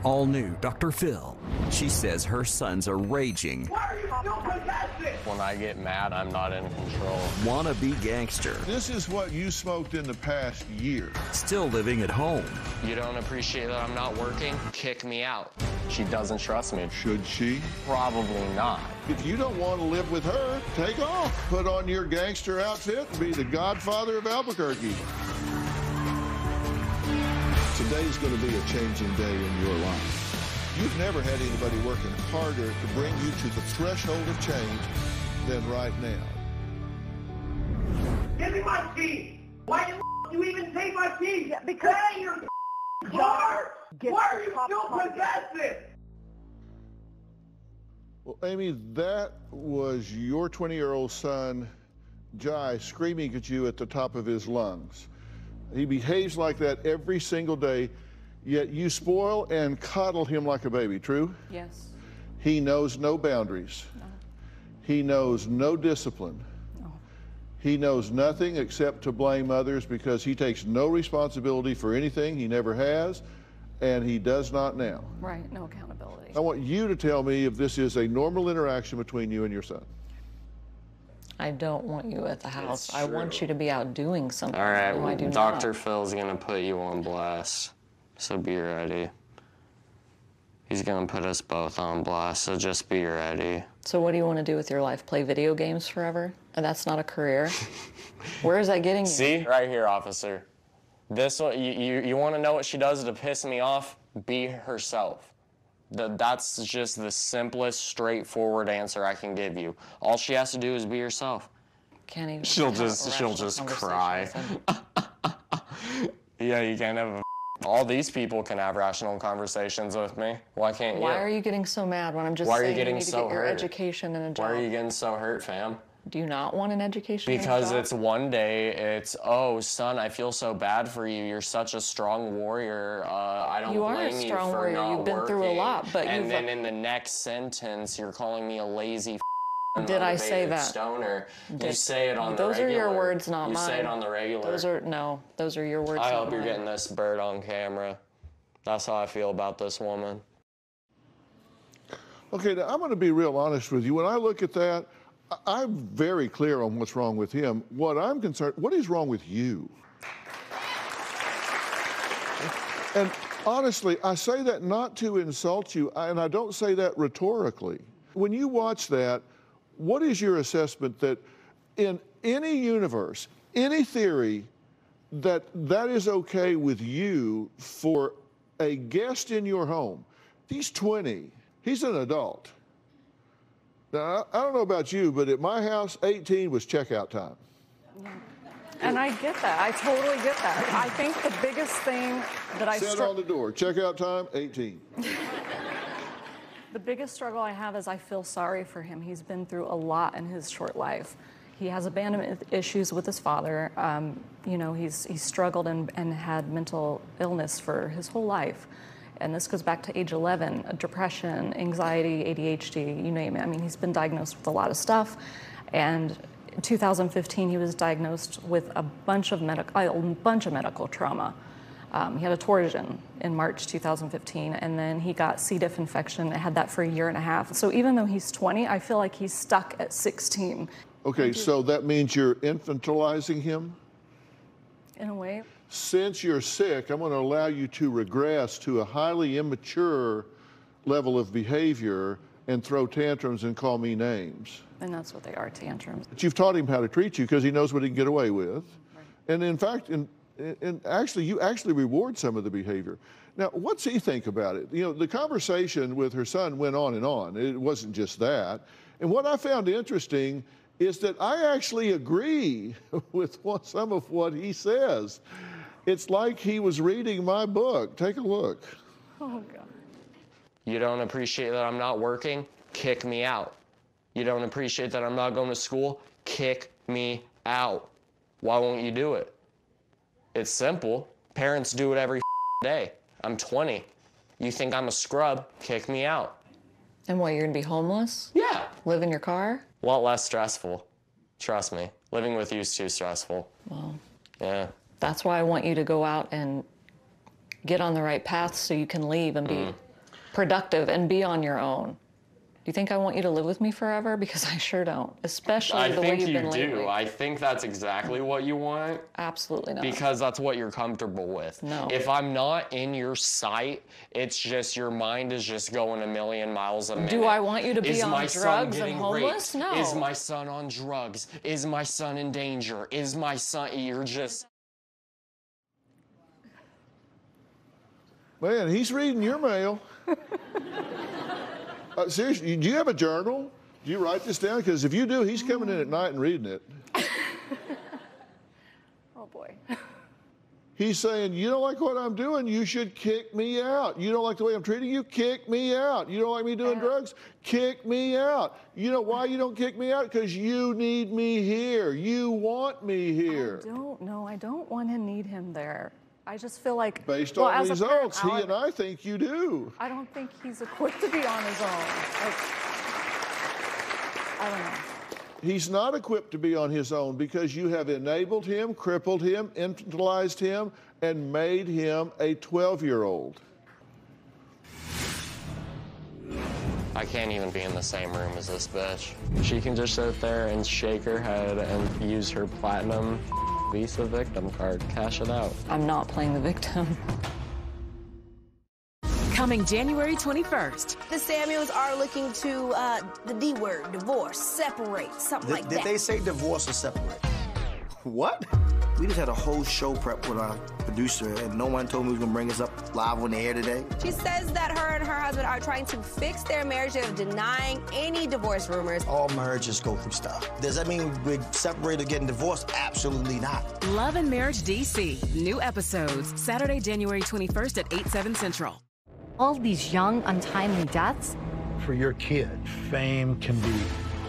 All new Dr. Phil. She says her sons are raging. Why are you still possessive? When I get mad, I'm not in control. Wannabe gangster. This is what you smoked in the past year. Still living at home. You don't appreciate that I'm not working? Kick me out. She doesn't trust me. Should she? Probably not. If you don't want to live with her, take off. Put on your gangster outfit and be the godfather of Albuquerque. Today's going to be a changing day in your life. You've never had anybody working harder to bring you to the threshold of change than right now. Give me my keys. Why the you even take my keys? Yeah, because that your car. Why are you still possessive? Well, Amy, that was your 20-year-old son, Jai, screaming at you at the top of his lungs. He behaves like that every single day, yet you spoil and coddle him like a baby, true? Yes. He knows no boundaries. No. He knows no discipline. No. He knows nothing except to blame others because he takes no responsibility for anything. He never has, and he does not now. Right, no accountability. I want you to tell me if this is a normal interaction between you and your son. I don't want you at the house. I want you to be out doing something. All right, No, I do Dr. not. Phil's going to put you on blast, so be ready. He's going to put us both on blast, so just be ready. So what do you want to do with your life? Play video games forever? And that's not a career? Where is that getting you? See? Right here, officer. This one, you want to know what she does to piss me off? Be herself. That's just the simplest, straightforward answer I can give you. All she has to do is be herself. Can't even She'll have a just rational cry. conversation with him. Yeah, you can't have all these people can have rational conversations with me. Why can't you? Why are you getting so mad when I'm just Why are you saying getting need to so get your hurt? education and a job? Why are you getting so hurt, fam? Do you not want an education and a Because job? it's one day, it's, oh, son, I feel so bad for you. You're such a strong warrior. I don't You are a blame you strong for warrior. not You've been through a working. lot, but And you've- then in the next sentence, you're calling me a lazy Did I say motivated that? stoner. You Did- say it on the Those regular. are your words, not you mine. You say it on the regular. Those are your words, I not hope you're mine. getting this bird on camera. That's how I feel about this woman. Okay, now I'm going to be real honest with you. When I look at that, I'm very clear on what's wrong with him. What I'm concerned, what is wrong with you? And honestly, I say that not to insult you, and I don't say that rhetorically. When you watch that, what is your assessment that in any universe, any theory, that is okay with you for a guest in your home? He's 20. He's an adult. Now, I don't know about you, but at my house, 18 was checkout time. And I get that. I totally get that. I think the biggest thing that I Set on the door, checkout time, 18. The biggest struggle I have is I feel sorry for him. He's been through a lot in his short life. He has abandonment issues with his father. You know, he's struggled and had mental illness for his whole life. And this goes back to age 11, depression, anxiety, ADHD, you name it. I mean, he's been diagnosed with a lot of stuff. And in 2015, he was diagnosed with a bunch of medical trauma. He had a torsion in March 2015, and then he got C. diff infection. I had that for a year and a half. So even though he's 20, I feel like he's stuck at 16. Okay, so that means you're infantilizing him? In a way. Since you're sick, I'm going to allow you to regress to a highly immature level of behavior and throw tantrums and call me names. And that's what they are, tantrums. But you've taught him how to treat you because he knows what he can get away with. Right. And in fact, you actually reward some of the behavior. Now, what's he think about it? You know, the conversation with her son went on and on. It wasn't just that. And what I found interesting is that I actually agree with some of what he says. It's like he was reading my book. Take a look. Oh, God. You don't appreciate that I'm not working? Kick me out. You don't appreciate that I'm not going to school? Kick me out. Why won't you do it? It's simple. Parents do it every day. I'm 20. You think I'm a scrub? Kick me out. And what, you're going to be homeless? Yeah. Live in your car? A lot less stressful. Trust me. Living with you is too stressful. Well, Yeah. that's why I want you to go out and get on the right path so you can leave and be productive and be on your own. Do you think I want you to live with me forever? Because I sure don't, especially the way you've been lately. I think you do. I think that's exactly what you want. Absolutely not. Because that's what you're comfortable with. No. If I'm not in your sight, it's just your mind is just going a million miles a minute. Do I want you to be on drugs and Raped? homeless? No. Is my son on drugs? Is my son in danger? Is my son... You're just... Man, he's reading your mail. Seriously, do you have a journal? Do you write this down? Because if you do, he's coming in at night and reading it. Oh, boy. He's saying, you don't like what I'm doing, you should kick me out. You don't like the way I'm treating you, kick me out. You don't like me doing drugs, kick me out. You know why you don't kick me out? Because you need me here. You want me here. I don't want to need him there. I just feel like, based on results, he and I think you do. I don't think he's equipped to be on his own. Like, I don't know. He's not equipped to be on his own because you have enabled him, crippled him, infantilized him, and made him a 12-year-old. I can't even be in the same room as this bitch. She can just sit there and shake her head and use her platinum Visa victim card, cash it out. I'm not playing the victim. Coming January 21st. The Samuels are looking to the D word, divorce, separate, something like that. Did they say divorce or separate? What? We just had a whole show prep with our producer, and no one told me we was gonna bring us up live on the air today. She says that her and her husband are trying to fix their marriage of denying any divorce rumors. All marriages go through stuff. Does that mean we're separated or getting divorced? Absolutely not. Love and Marriage DC. New episodes, Saturday, January 21st at 8/7 Central. All these young, untimely deaths. For your kid, fame can be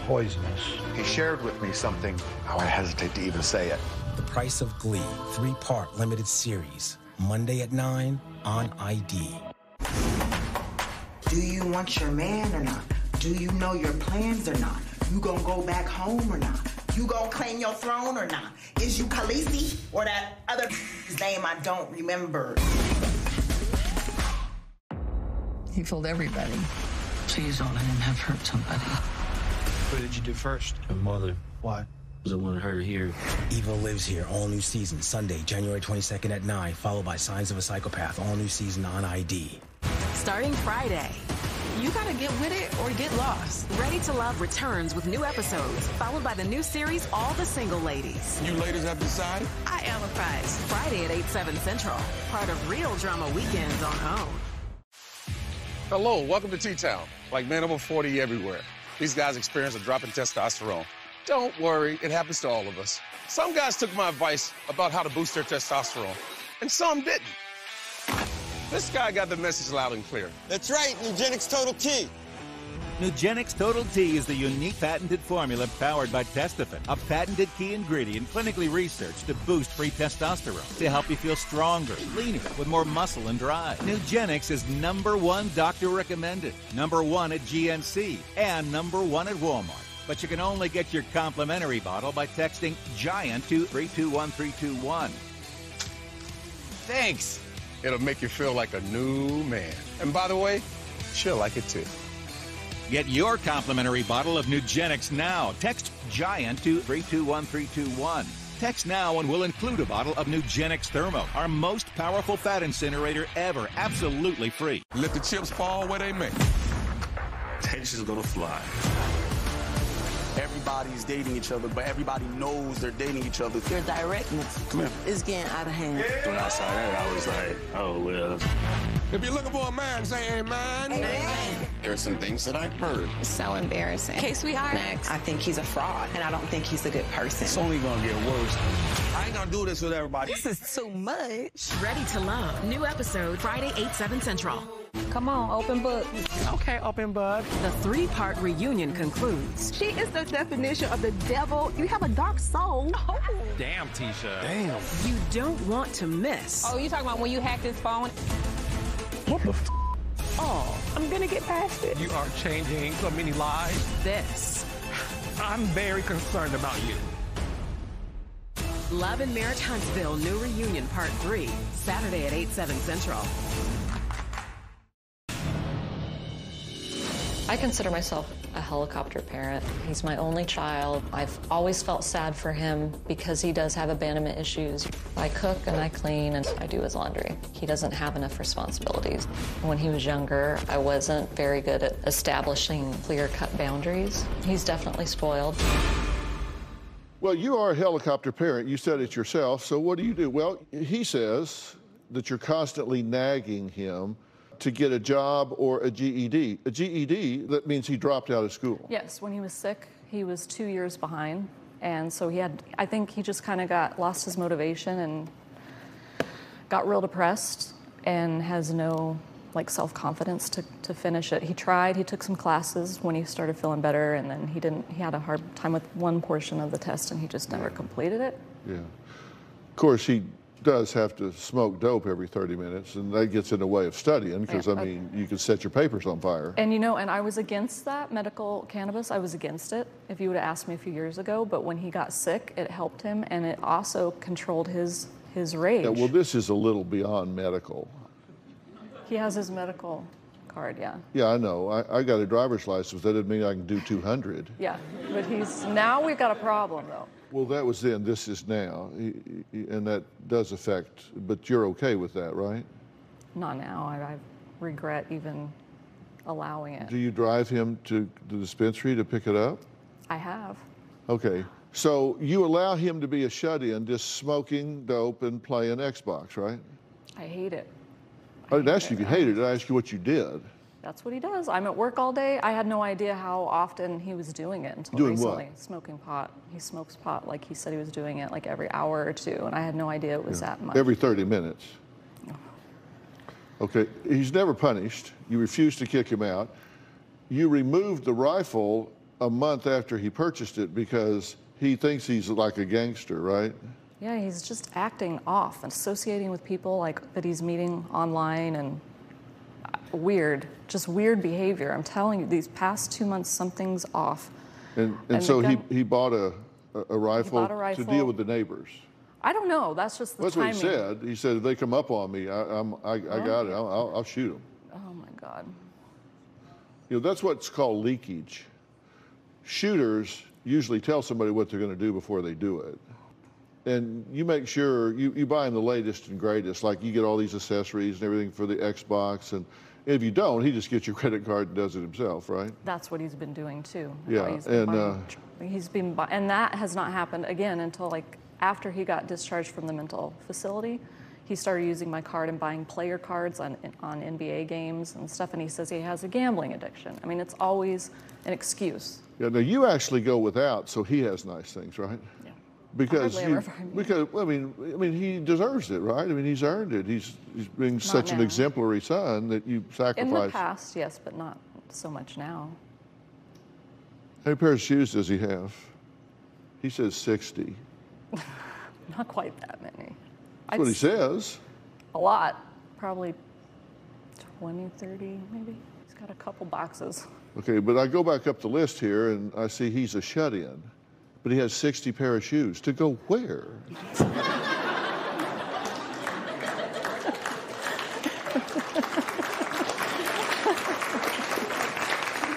poisonous. He shared with me something, I hesitate to even say it. The Price of Glee, 3-part limited series, Monday at 9 on ID. Do you want your man or not? Do you know your plans or not? You gonna go back home or not? You gonna claim your throne or not? Is you Khaleesi or that other name I don't remember? He told everybody. Please don't let him have hurt somebody. What did you do first? Her mother. Why? I wanted her here. Evil Lives Here, all new season, Sunday, January 22nd at 9, followed by Signs of a Psychopath, all new season on ID. Starting Friday. You gotta get with it or get lost. Ready to Love returns with new episodes, followed by the new series, All the Single Ladies. You ladies have decided? I am apprised. Friday at 8/7 Central. Part of Real Drama Weekends on OWN. Hello, welcome to T-Town. Like men over 40 everywhere. These guys experience a drop in testosterone. Don't worry, it happens to all of us. Some guys took my advice about how to boost their testosterone, and some didn't. This guy got the message loud and clear. That's right, Nugenix Total T. Nugenix Total T is the unique patented formula powered by Testofen, a patented key ingredient clinically researched to boost free testosterone to help you feel stronger, leaner, with more muscle and drive. Nugenix is #1 doctor recommended, #1 at GNC, and #1 at Walmart. But you can only get your complimentary bottle by texting GIANT to 321321. Thanks. It'll make you feel like a new man. And by the way, she'll like it too. Get your complimentary bottle of Nugenix now. Text GIANT to 321321. Text now and we'll include a bottle of Nugenix Thermo, our most powerful fat incinerator ever, absolutely free. Let the chips fall where they may. Tension's gonna fly. Everybody's dating each other, but everybody knows they're dating each other. Your directness is getting out of hand. When I saw that, I was like, oh, well. If you're looking for a man, say amen. Amen. There are some things that I've heard. It's so embarrassing. Okay, sweetheart. Next. I think he's a fraud, and I don't think he's a good person. It's only gonna get worse. I ain't gonna do this with everybody. This is too much. Ready to Love. New episode, Friday, 8/7 Central. Come on, open book. Okay, open bud. The 3-part reunion concludes. She is the definition of the devil. You have a dark soul. Oh. Damn, Tisha. Damn. You don't want to miss. Oh, you talking about when you hacked his phone? What the f? Oh, I'm gonna get past it. You are changing so many lives. This. I'm very concerned about you. Love and Marriage Huntsville, new reunion, part 3, Saturday at 8/7 Central. I consider myself a helicopter parent. He's my only child. I've always felt sad for him because he does have abandonment issues. I cook and I clean and I do his laundry. He doesn't have enough responsibilities. When he was younger, I wasn't very good at establishing clear-cut boundaries. He's definitely spoiled. Well, you are a helicopter parent. You said it yourself. So what do you do? Well, he says that you're constantly nagging him to get a job or a GED. A GED, that means he dropped out of school. Yes, when he was sick, he was 2 years behind. And so I think he just kind of lost his motivation and got real depressed and has no self-confidence to finish it. He tried, he took some classes when he started feeling better, and then he had a hard time with one portion of the test and he just never completed it. Yeah. Of course, he does have to smoke dope every 30 minutes, and that gets in the way of studying because, I mean, you could set your papers on fire. And and I was against that, medical cannabis. I was against it if you would have asked me a few years ago, but when he got sick, it helped him, and it also controlled his rage. Yeah, well, this is a little beyond medical. He has his medical card, yeah. Yeah, I know. I got a driver's license. That doesn't mean I can do 200. Yeah, but now we've got a problem, though. Well, that was then, this is now, and that does affect, but you're okay with that, right? Not now. I regret even allowing it. Do you drive him to the dispensary to pick it up? I have. Okay, so you allow him to be a shut-in, just smoking dope and playing Xbox, right? I hate it. I didn't ask you if you hated it, I asked you what you did. That's what he does. I'm at work all day. I had no idea how often he was doing it until doing recently. What? Smoking pot. He smokes pot like he said he was doing it like every hour or two, and I had no idea it was that much. Every 30 minutes. Okay, he's never punished. You refused to kick him out. You removed the rifle a month after he purchased it because he thinks he's like a gangster, right? Yeah, he's just acting off and associating with people that he's meeting online, and weird behavior. I'm telling you, these past 2 months, something's off. And so he bought a rifle to deal with the neighbors. I don't know. That's just the timing. That's what he said. He said, if they come up on me, I got it. I'll shoot them. Oh, my God. That's what's called leakage. Shooters usually tell somebody what they're going to do before they do it. And you make sure you buy him the latest and greatest, like you get all these accessories and everything for the Xbox. And if you don't, he just gets your credit card and does it himself, right? That's what he's been doing too. Yeah, and that has not happened again until after he got discharged from the mental facility. He started using my card and buying player cards on NBA games and stuff. And he says he has a gambling addiction. I mean, it's always an excuse. Yeah. Now you actually go without, so he has nice things, right? Yeah. Because I mean he deserves it, right? I mean he's earned it. He's being such an exemplary son that you sacrifice. In the past, yes, but not so much now. How many pairs of shoes does he have? He says 60. Not quite that many. That's what he says. A lot, probably 20, 30, maybe. He's got a couple boxes. Okay, but I go back up the list here and I see he's a shut-in. But he has 60 pair of shoes. To go where?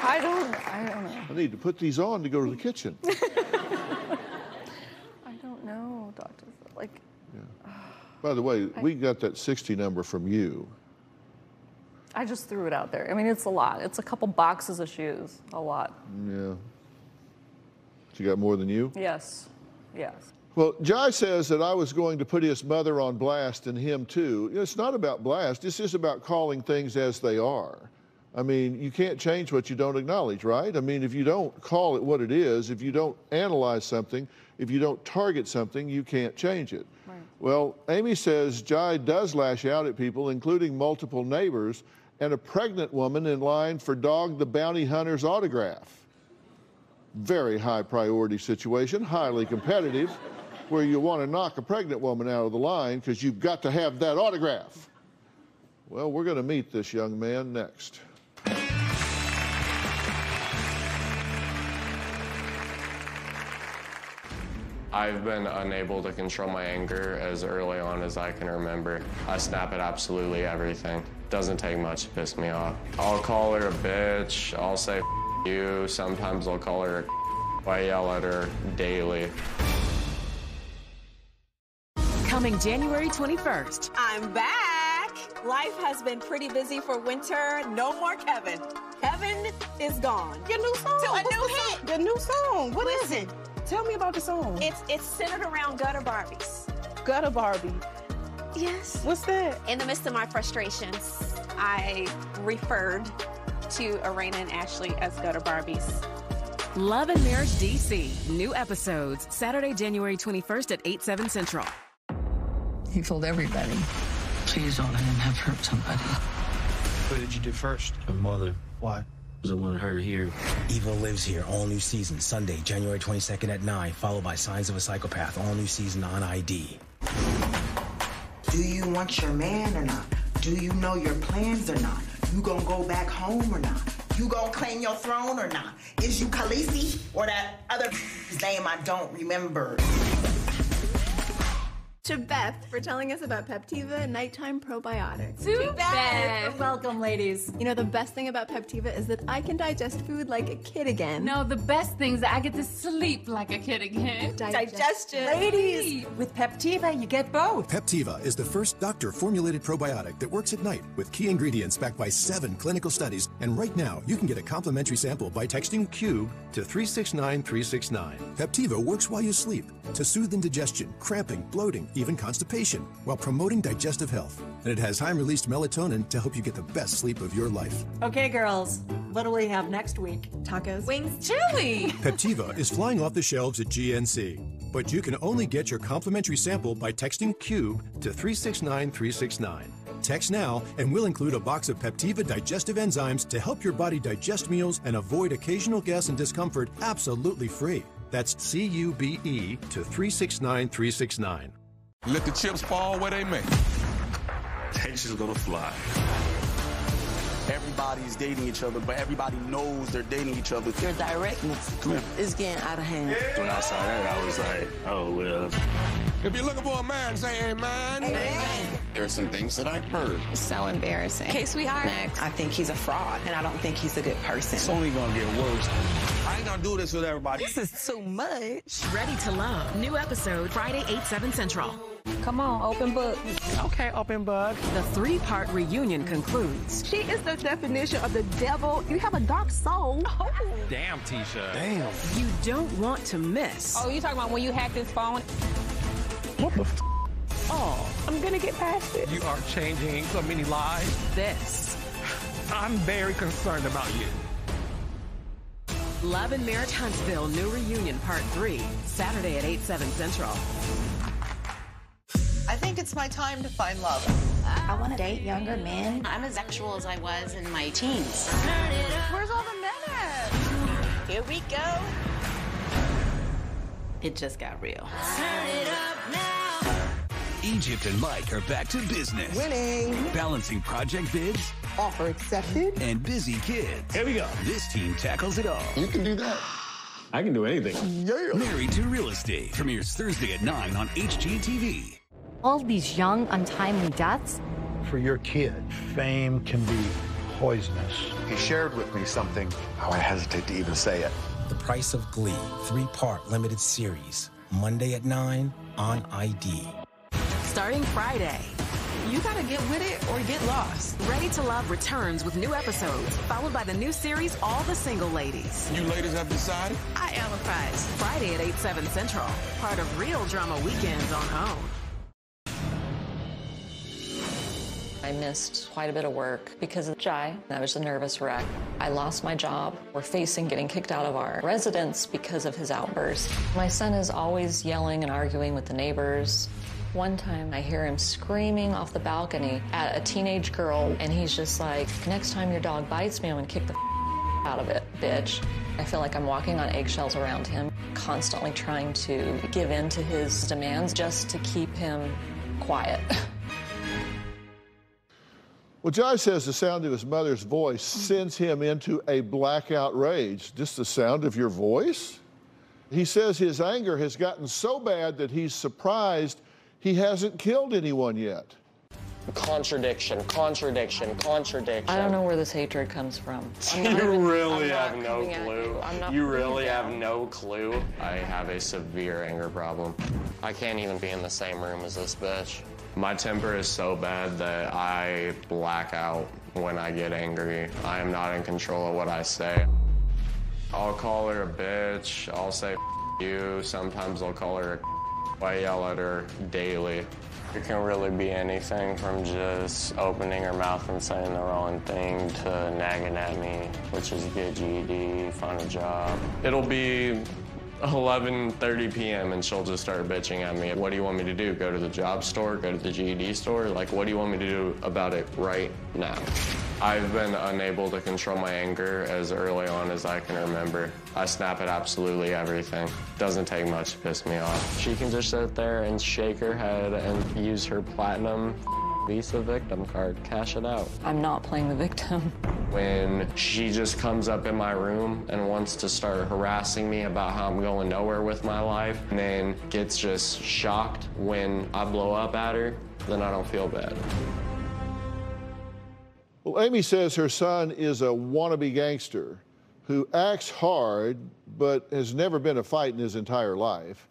I don't know. I need to put these on to go to the kitchen. I don't know, Doctor. By the way, we got that 60 number from you. I just threw it out there. I mean, it's a lot. It's a couple boxes of shoes. A lot. Yeah. She got more than you? Yes. Yes. Well, Jai says that I was going to put his mother on blast and him too. It's not about blast. This is about calling things as they are. I mean, you can't change what you don't acknowledge, right? I mean, if you don't call it what it is, if you don't analyze something, if you don't target something, you can't change it. Right. Well, Amy says Jai does lash out at people, including multiple neighbors and a pregnant woman in line for Dog the Bounty Hunter's autograph. Very high priority situation, highly competitive, where you want to knock a pregnant woman out of the line because you've got to have that autograph. Well, we're going to meet this young man next. I've been unable to control my anger as early on as I can remember. I snap at absolutely everything. Doesn't take much to piss me off. I'll call her a bitch. I'll say you. Sometimes I'll call her a I yell at her daily. Coming January 21st. I'm back. Life has been pretty busy for winter. No more Kevin. Kevin is gone. Your new song. A new hit. The new song. What is it? Tell me about the song. It's centered around gutter Barbies. Gutter Barbie. Yes. What's that? In the midst of my frustrations, I referred to Arena and Ashley as gutter Barbies. Love and Marriage DC. New episodes Saturday, January 21st at 8/7 Central. He fooled everybody. Please don't let him have hurt somebody. What did you do first? Her mother. Why? Because I wanted her here. Evil Lives Here, all new season, Sunday, January 22nd at 9, followed by Signs of a Psychopath, all new season on ID. Do you want your man or not? Do you know your plans or not? You gonna go back home or not? You gonna claim your throne or not? Is you Khaleesi or that other name I don't remember? To Beth for telling us about Peptiva Nighttime Probiotics. To Beth. Welcome, ladies. You know, the best thing about Peptiva is that I can digest food like a kid again. No, the best thing is that I get to sleep like a kid again. Digestion. Ladies, with Peptiva, you get both. Peptiva is the first doctor-formulated probiotic that works at night with key ingredients backed by 7 clinical studies. And right now, you can get a complimentary sample by texting CUBE to 369369. Peptiva works while you sleep to soothe indigestion, cramping, bloating, even constipation, while promoting digestive health. And it has time-released melatonin to help you get the best sleep of your life. Okay, girls, what do we have next week? Tacos. Wings, chili. Peptiva is flying off the shelves at GNC, but you can only get your complimentary sample by texting CUBE to 369369. Text now, and we'll include a box of Peptiva digestive enzymes to help your body digest meals and avoid occasional gas and discomfort absolutely free. That's CUBE to 369369. Let the chips fall where they may. Tension's gonna fly. Everybody's dating each other, but everybody knows they're dating each other. Your directness is getting out of hand. When I saw that, I was like, oh, well. If you're looking for a man, say amen. Amen. There are some things that I've heard. It's so embarrassing. Okay, sweetheart. Next. I think he's a fraud, and I don't think he's a good person. It's only gonna get worse. I ain't gonna do this with everybody. This is too much. Ready to Love. New episode Friday, 8/7 Central. Come on, open book. Okay, open book. The 3-part reunion concludes. She is the definition of the devil. You have a dark soul. Oh. Damn, Tisha. Damn. You don't want to miss. Oh, you talking about when you hacked his phone? What the f? Oh, I'm gonna get past it. You are changing so many lives. This. I'm very concerned about you. Love and Marriage Huntsville New Reunion Part 3, Saturday at 8/7 Central. I think it's my time to find love. I want to date younger men. I'm as sexual as I was in my teens. Where's all the men at? Here we go. It just got real. Turn it up now. Egypt and Mike are back to business. Winning. Balancing project bids Offer accepted. and busy kids. Here we go. This team tackles it all. You can do that. I can do anything. Yeah. Married to Real Estate premieres Thursday at 9 on HGTV. All these young, untimely deaths. For your kid, fame can be poisonous. He shared with me something, I hesitate to even say it. The Price of Glee, 3-part limited series, Monday at 9 on ID. Starting Friday. You gotta get with it or get lost. Ready to Love returns with new episodes, followed by the new series All the Single Ladies. You ladies have decided? I am a prize. Friday at 8/7 Central. Part of Real Drama Weekends on OWN. I missed quite a bit of work because of Jai. I was a nervous wreck. I lost my job. We're facing getting kicked out of our residence because of his outburst. My son is always yelling and arguing with the neighbors. One time I hear him screaming off the balcony at a teenage girl, and he's just like, next time your dog bites me, I'm gonna kick the out of it, bitch. I feel like I'm walking on eggshells around him, constantly trying to give in to his demands just to keep him quiet. Well, Jai says the sound of his mother's voice sends him into a blackout rage. Just the sound of your voice? He says his anger has gotten so bad that he's surprised he hasn't killed anyone yet. Contradiction, contradiction, contradiction. I don't know where this hatred comes from. You really have no clue. You really have no clue. I have a severe anger problem. I can't even be in the same room as this bitch. My temper is so bad that I black out when I get angry. I am not in control of what I say. I'll call her a bitch. I'll say you. Sometimes I'll call her a I yell at her daily. It can really be anything from just opening her mouth and saying the wrong thing to nagging at me, which is get GED, find a job. It'll be 11:30 p.m. and she'll just start bitching at me. What do you want me to do? Go to the job store? Go to the GED store? Like, what do you want me to do about it right now? I've been unable to control my anger as early on as I can remember. I snap at absolutely everything. Doesn't take much to piss me off. She can just sit there and shake her head and use her platinum Visa victim card, cash it out. I'm not playing the victim. When she just comes up in my room and wants to start harassing me about how I'm going nowhere with my life, and then gets just shocked when I blow up at her, then I don't feel bad. Well, Amy says her son is a wannabe gangster who acts hard but has never been a fight in his entire life.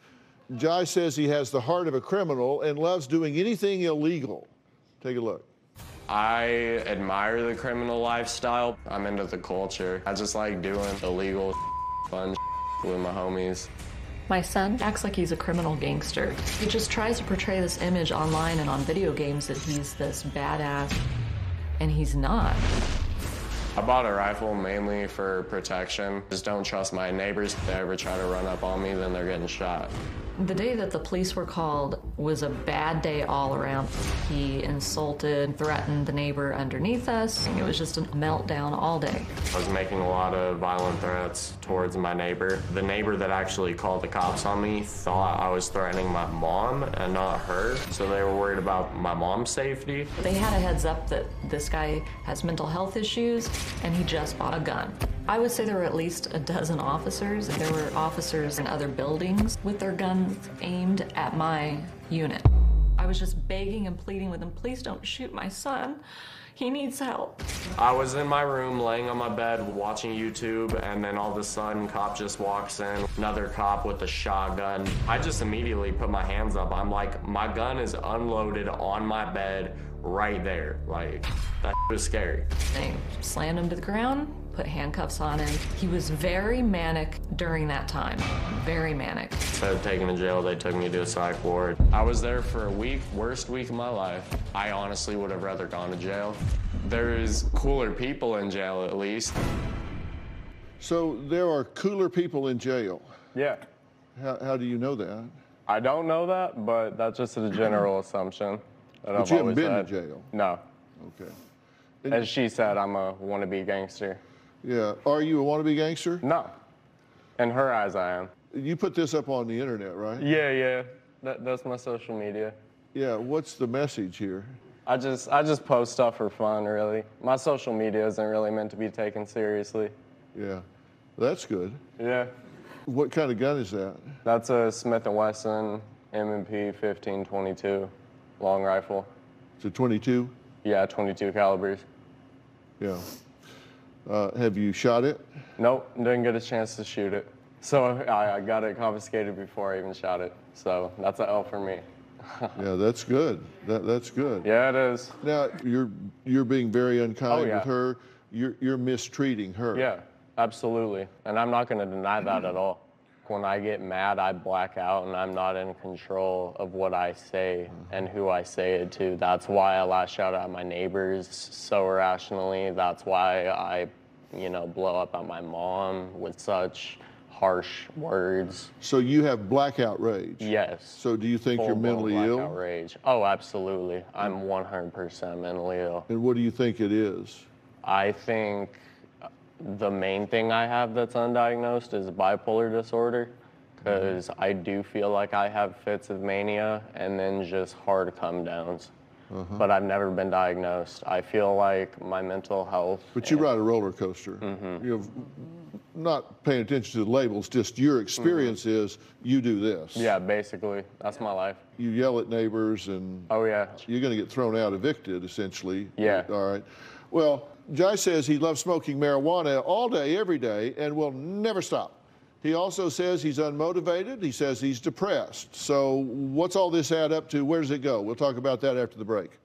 Jai says he has the heart of a criminal and loves doing anything illegal. Take a look. I admire the criminal lifestyle. I'm into the culture. I just like doing illegal fun with my homies. My son acts like he's a criminal gangster. He just tries to portray this image online and on video games that he's this badass, and he's not. I bought a rifle mainly for protection. Just don't trust my neighbors. If they ever try to run up on me, then they're getting shot. The day that the police were called was a bad day all around. He insulted, threatened the neighbor underneath us. It was just a meltdown all day. I was making a lot of violent threats towards my neighbor. The neighbor that actually called the cops on me thought I was threatening my mom and not her, so they were worried about my mom's safety. They had a heads up that this guy has mental health issues, and he just bought a gun. I would say there were at least a dozen officers. There were officers in other buildings with their guns aimed at my unit. I was just begging and pleading with them, please don't shoot my son. He needs help. I was in my room laying on my bed watching YouTube, and then all of a sudden cop just walks in, another cop with a shotgun. I just immediately put my hands up. I'm like, my gun is unloaded on my bed right there. Like, that was scary. They slammed him to the ground, put handcuffs on him. He was very manic during that time, very manic. Instead of taking me to jail, they took me to a psych ward. I was there for a week, worst week of my life. I honestly would have rather gone to jail. There's cooler people in jail, at least. So there are cooler people in jail? Yeah. How do you know that? I don't know that, but that's just a general assumption. But you haven't been to jail? No. Okay. As she said, I'm a wannabe gangster. Yeah. Are you a wannabe gangster? No. In her eyes, I am. You put this up on the internet, right? Yeah. That's my social media. Yeah. What's the message here? I just post stuff for fun, really. My social media isn't really meant to be taken seriously. Yeah. That's good. Yeah. What kind of gun is that? That's a Smith & Wesson M&P 1522 long rifle. It's a 22? Yeah, 22 calibers. Yeah. Have you shot it? Nope, didn't get a chance to shoot it. So I got it confiscated before I even shot it. So that's an L for me. Yeah, that's good. That's good. Yeah, it is. Now you're being very unkind with her. You're mistreating her. Yeah, absolutely. And I'm not going to deny that at all. When I get mad, I black out, and I'm not in control of what I say and who I say it to. That's why I lash out at my neighbors so irrationally. That's why I, blow up at my mom with such harsh words. So you have blackout rage? Yes. So do you think you're mentally ill? Blackout rage. Oh, absolutely. I'm 100% mentally ill. And what do you think it is? I think the main thing I have that's undiagnosed is bipolar disorder, because I do feel like I have fits of mania and then just hard come downs. But I've never been diagnosed. I feel like my mental health. But you ride a roller coaster. You have not paying attention to the labels, just your experience is you do this. Yeah, basically. That's my life. You yell at neighbors and... Oh, yeah. You're going to get thrown out, evicted, essentially. Yeah. All right. Well, Jai says he loves smoking marijuana all day, every day, and will never stop. He also says he's unmotivated. He says he's depressed. So what's all this add up to? Where does it go? We'll talk about that after the break.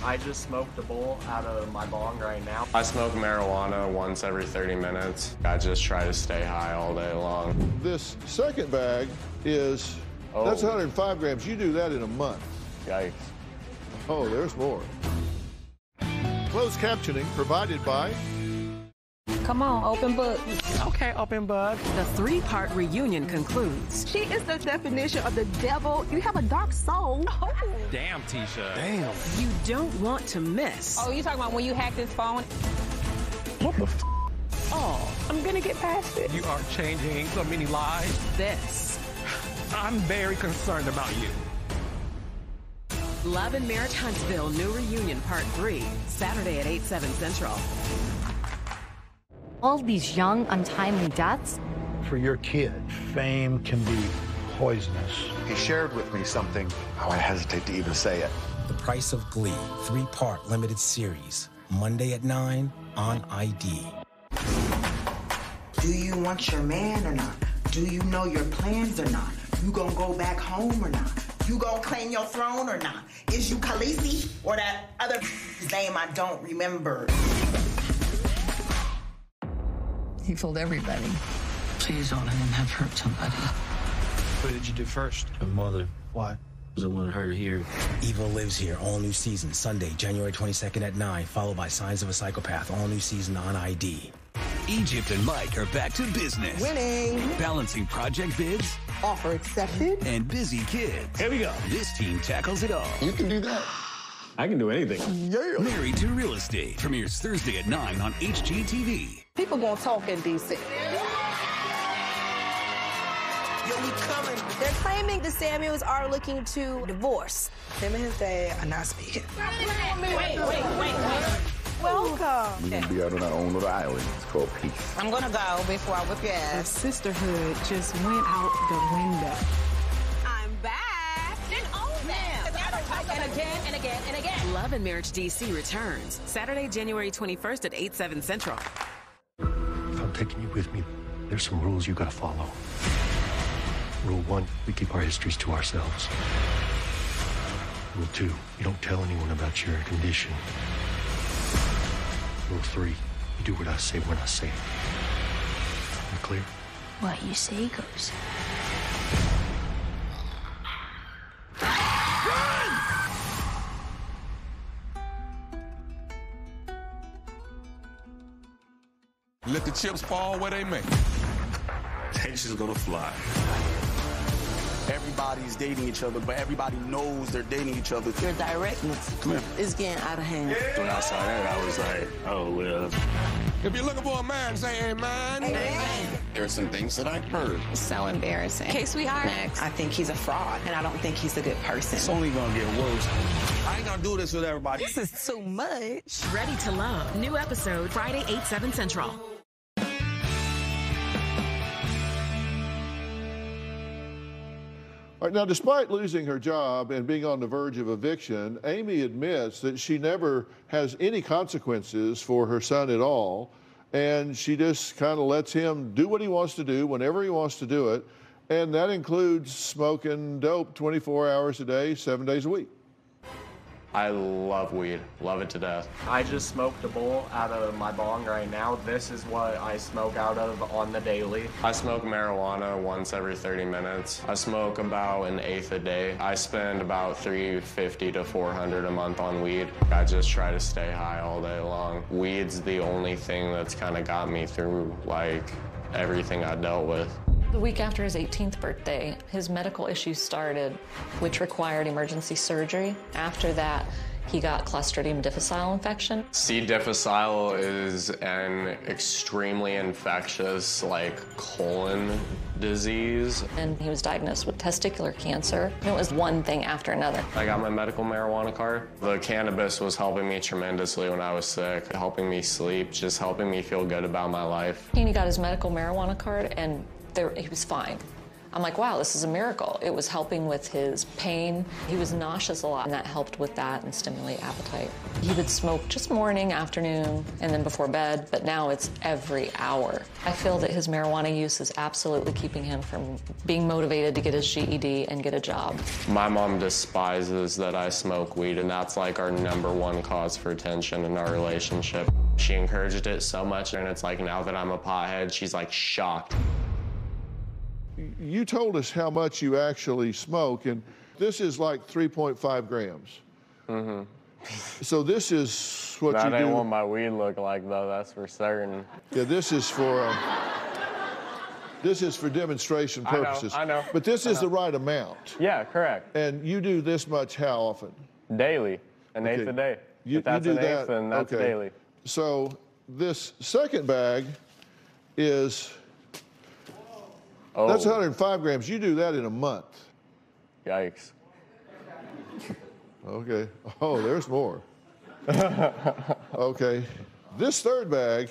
I just smoked a bowl out of my bong right now. I smoke marijuana once every 30 minutes. I just try to stay high all day long. This second bag is, that's 105 grams. You do that in a month. Yikes. Oh, there's more. Closed captioning provided by... Come on, open book. Okay, open book. The 3-part reunion concludes. She is the definition of the devil. You have a dark soul. Oh. Damn, Tisha. Damn. You don't want to miss. Oh, you talking about when you hacked his phone? What the f? Oh, I'm gonna get past it. You are changing so many lives. This. I'm very concerned about you. Love and Marriage Huntsville New Reunion Part 3, Saturday at 8/7 Central. All these young, untimely deaths. For your kid, fame can be poisonous. He shared with me something, I hesitate to even say it. The Price of Glee, 3-part limited series, Monday at 9 on ID. Do you want your man or not? Do you know your plans or not? You gonna go back home or not? You gonna claim your throne or not? Is you Khaleesi or that other name I don't remember? He fooled everybody. Please don't let him have hurt somebody. What did you do first? Her mother. Why? Because I wanted her to hear. Evil Lives Here, all new season, Sunday, January 22nd at 9, followed by Signs of a Psychopath, all new season on ID. Egypt and Mike are back to business. Winning. Balancing project bids. Offer accepted. And busy kids. Here we go. This team tackles it all. You can do that. I can do anything. Yeah. Married to Real Estate premieres Thursday at 9 on HGTV. People gonna talk in D.C. Yo, we coming. They're claiming the Samuels are looking to divorce. Him and his dad are not speaking. Wait. Welcome. We're going to be out on our own little island. It's called peace. I'm gonna go before I whip your The ass. sisterhood just went out the window. I'm back. Then own them. And again. Love and Marriage DC returns Saturday, January 21st at 8/7 Central. If I'm taking you with me, there's some rules you gotta follow. Rule 1, we keep our histories to ourselves. Rule 2, you don't tell anyone about your condition. Rule 3, you do what I say when I say it. You clear? What you say goes. Let the chips fall where they may. Tension's gonna fly. Everybody's dating each other, but everybody knows they're dating each other. Your directness is getting out of hand. When I saw that, I was like, oh, well. If you're looking for a man, say amen. Amen. There are some things that I heard. So embarrassing. Okay, sweetheart. Next. I think he's a fraud, and I don't think he's a good person. It's only gonna get worse. I ain't gonna do this with everybody. This is too much. Ready to Love. New episode Friday, 8/7 Central. All right, now, despite losing her job and being on the verge of eviction, Amy admits that she never has any consequences for her son at all, and she just kind of lets him do what he wants to do whenever he wants to do it, and that includes smoking dope 24 hours a day, 7 days a week. I love weed. Love it to death. I just smoked a bowl out of my bong right now. This is what I smoke out of on the daily. I smoke marijuana once every 30 minutes. I smoke about an eighth a day. I spend about $350 to $400 a month on weed. I just try to stay high all day long. Weed's the only thing that's kind of got me through, like, everything I dealt with. The week after his 18th birthday, his medical issues started, which required emergency surgery. After that, He got Clostridium difficile infection. C. difficile is an extremely infectious, colon disease. And he was diagnosed with testicular cancer. And it was one thing after another. I got my medical marijuana card. The cannabis was helping me tremendously when I was sick, helping me sleep, just helping me feel good about my life. And he got his medical marijuana card, and he was fine. I'm like, wow, this is a miracle. It was helping with his pain. He was nauseous a lot, and that helped with that and stimulate appetite. He would smoke just morning, afternoon, and then before bed, but now it's every hour. I feel that his marijuana use is absolutely keeping him from being motivated to get his GED and get a job. My mom despises that I smoke weed, and that's our #1 cause for tension in our relationship. She encouraged it so much, and it's now that I'm a pothead, she's shocked. You told us how much you actually smoke, and this is 3.5 grams. Mm-hmm. So this is what you do. That ain't what my weed look like, though, that's for certain. Yeah, this is for demonstration purposes. I know. But this is the right amount. Yeah, correct. And you do this much how often? Daily. An eighth a day. If that's an eighth, then that's daily. So this second bag is... That's 105 grams. You do that in a month. Yikes. Okay. Oh, there's more. Okay. This third bag,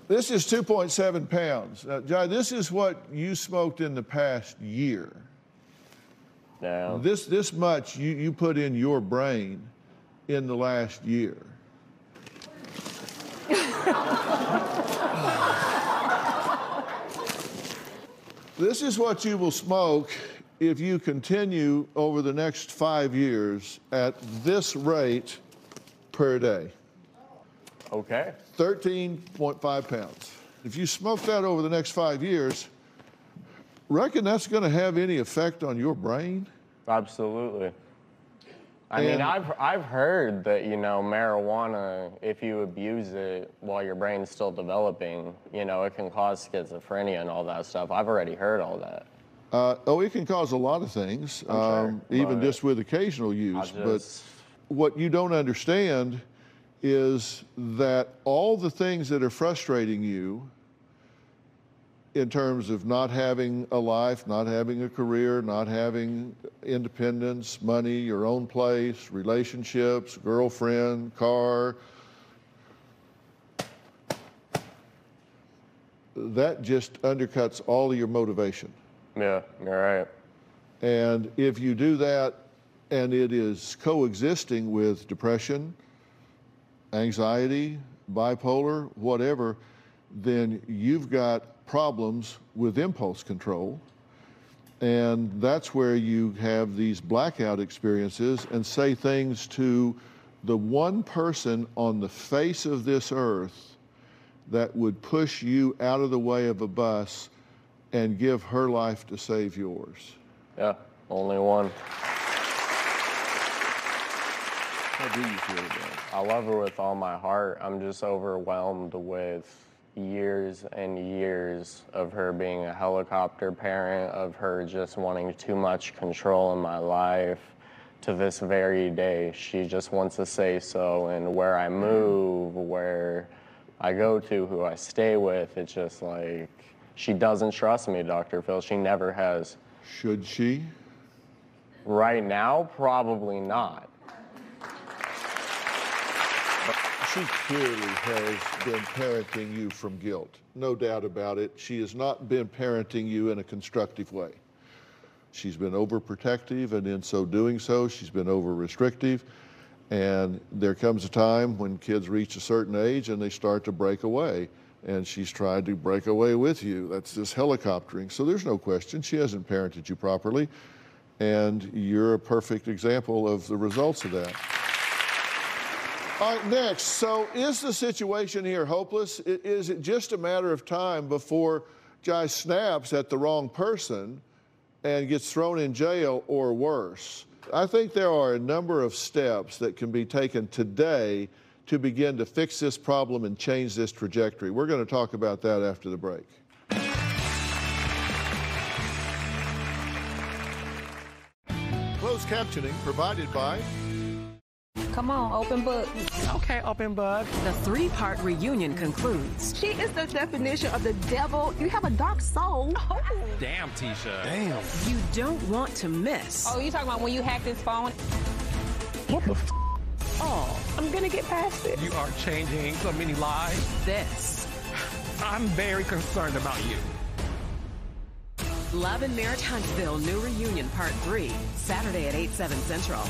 this is 2.7 pounds. Now, Jai, this is what you smoked in the past year. Yeah. This much you put in your brain in the last year. This is what you will smoke if you continue over the next 5 years at this rate per day. Okay. 13.5 pounds. If you smoke that over the next 5 years, reckon that's going to have any effect on your brain? Absolutely. I mean, I've heard that, marijuana, if you abuse it while your brain's still developing, it can cause schizophrenia and all that stuff. I've already heard all that. It can cause a lot of things, even just with occasional use. But what you don't understand is that all the things that are frustrating you in terms of not having a life, not having a career, not having independence, money, your own place, relationships, girlfriend, car, that just undercuts all of your motivation. Yeah, you're right. And if you do that and it is coexisting with depression, anxiety, bipolar, whatever, then you've got problems with impulse control. And that's where you have these blackout experiences and say things to the one person on the face of this earth that would push you out of the way of a bus and give her life to save yours. Yeah, only one. How do you feel about it? I love her with all my heart. I'm just overwhelmed with years and years of her being a helicopter parent, of her just wanting too much control in my life. To this very day, she just wants to say so, and where I move, where I go to, who I stay with, it's just she doesn't trust me, Dr. Phil. She never has. Should she? Right now, probably not. She clearly has been parenting you from guilt. No doubt about it. She has not been parenting you in a constructive way. She's been overprotective, and in so doing so, she's been over-restrictive. And there comes a time when kids reach a certain age and they start to break away. And she's tried to break away with you. That's this helicoptering. So there's no question. She hasn't parented you properly. And you're a perfect example of the results of that. All right, next. So is the situation here hopeless? Is it just a matter of time before Jai snaps at the wrong person and gets thrown in jail or worse? I think there are a number of steps that can be taken today to begin to fix this problem and change this trajectory. We're going to talk about that after the break. Closed captioning provided by... Come on, open book. Okay, open book. The three-part reunion concludes. She is the definition of the devil. You have a dark soul. Oh. Damn, Tisha. Damn. You don't want to miss. Oh, you talking about when you hacked his phone? What the f? Oh, I'm gonna get past it. You are changing so many lives. This. I'm very concerned about you. Love and Marriage Huntsville New Reunion Part 3, Saturday at 8/7 Central.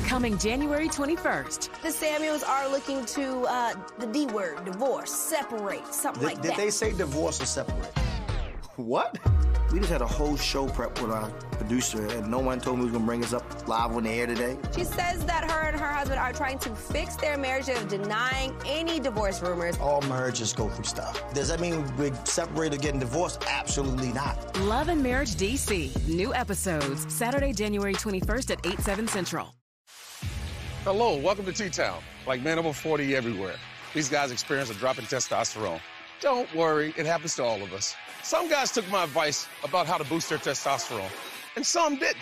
Coming January 21st. The Samuels are looking to the D word, divorce, separate, something like that. Did they say divorce or separate? What? We just had a whole show prep with our producer, and no one told me we was gonna bring us up live on the air today. She says that her and her husband are trying to fix their marriage of denying any divorce rumors. All marriages go through stuff. Does that mean we're separated or getting divorced? Absolutely not. Love and Marriage DC. New episodes, Saturday, January 21st at 8/7 Central. Hello, welcome to T-Town. Like man over 40 everywhere. These guys experience a drop in testosterone. Don't worry, it happens to all of us. Some guys took my advice about how to boost their testosterone, and some didn't.